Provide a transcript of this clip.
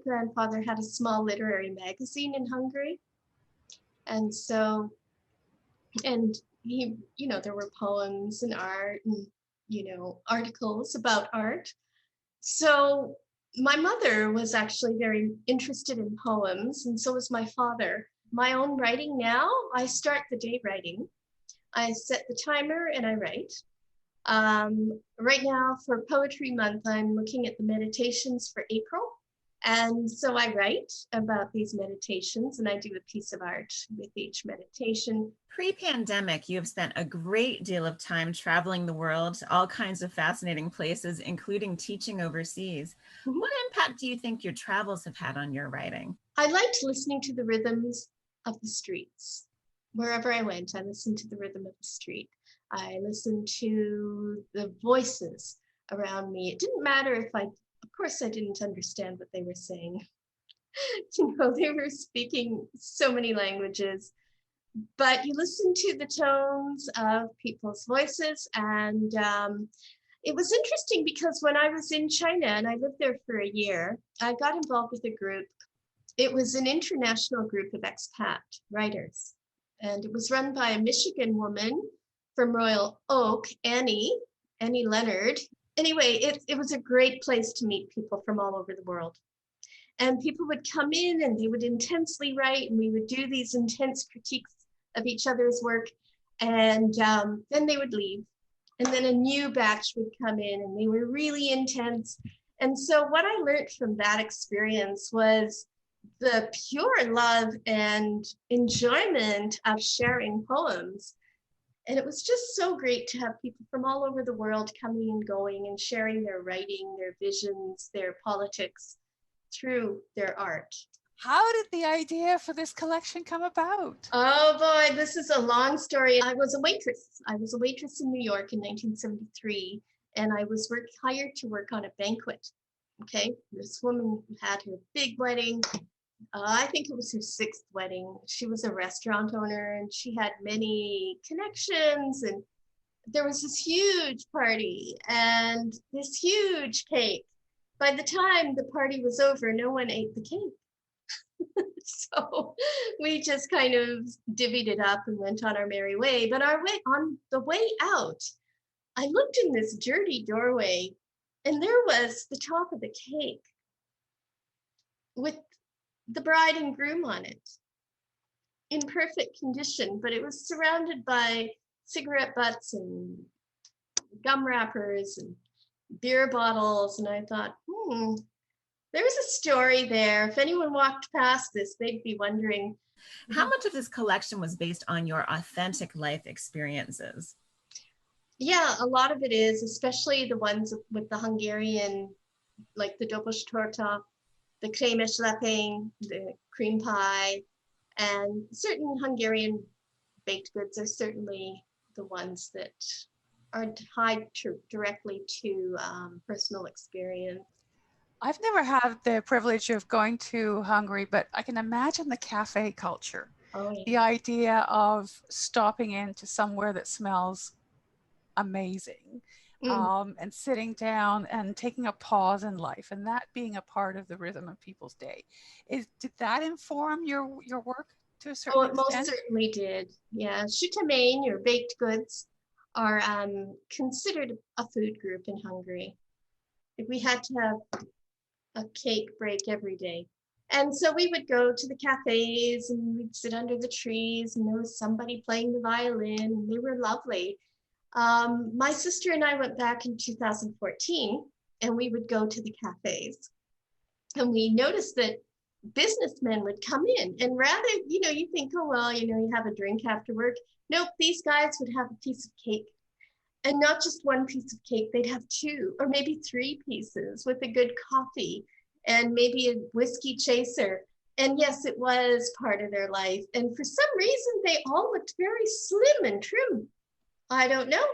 great-grandfather had a small literary magazine in Hungary. And so, and he, there were poems and art and, articles about art. So my mother was actually very interested in poems, and so was my father. My own writing now, I start the day writing. I set the timer and I write. Right now for Poetry Month, I'm looking at the meditations for April. And so I write about these meditations and I do a piece of art with each meditation. Pre-pandemic, you have spent a great deal of time traveling the world to all kinds of fascinating places, including teaching overseas. Mm-hmm. What impact do you think your travels have had on your writing? I liked listening to the rhythms of the streets. Wherever I went, I listened to the rhythm of the street. I listened to the voices around me. It didn't matter if of course I didn't understand what they were saying. They were speaking so many languages, but you listen to the tones of people's voices. And it was interesting because when I was in China and I lived there for a year, I got involved with a group. It was an international group of expat writers. And it was run by a Michigan woman from Royal Oak, Annie Leonard. Anyway, it was a great place to meet people from all over the world. And people would come in and they would intensely write, and we would do these intense critiques of each other's work. And then they would leave. And then a new batch would come in and they were really intense. And so what I learned from that experience was the pure love and enjoyment of sharing poems. And it was just so great to have people from all over the world coming and going and sharing their writing, their visions, their politics through their art. How did the idea for this collection come about? Oh boy, this is a long story. I was a waitress. I was a waitress in New York in 1973, and I was hired to work on a banquet. Okay, this woman had her big wedding. I think it was her 6th wedding. She was a restaurant owner and she had many connections, and there was this huge party and this huge cake. By the time the party was over, no one ate the cake. So we just kind of divvied it up and went on our merry way. But on the way out, I looked in this dirty doorway and there was the top of the cake with the bride and groom on it in perfect condition, but it was surrounded by cigarette butts and gum wrappers and beer bottles. And I thought, there's a story there. If anyone walked past this, they'd be wondering. How much of this collection was based on your authentic life experiences? Yeah, a lot of it is, especially the ones with the Hungarian, like the dobos torta, the crémes lapin, the cream pie, and certain Hungarian baked goods are certainly the ones that are tied directly to personal experience. I've never had the privilege of going to Hungary, but I can imagine the cafe culture. Oh, yeah. The idea of stopping into somewhere that smells amazing. And sitting down and taking a pause in life, and that being a part of the rhythm of people's day. Did that inform your work to a certain extent? Most certainly did. Yeah, sütemény or baked goods are considered a food group in Hungary. We had to have a cake break every day. And so we would go to the cafes and we'd sit under the trees and there was somebody playing the violin and they were lovely. My sister and I went back in 2014 and we would go to the cafes and we noticed that businessmen would come in and rather, you think, oh, well, you have a drink after work. Nope, these guys would have a piece of cake and not just one piece of cake. They'd have 2 or maybe 3 pieces with a good coffee and maybe a whiskey chaser. And yes, it was part of their life. And for some reason, they all looked very slim and trim. I don't know.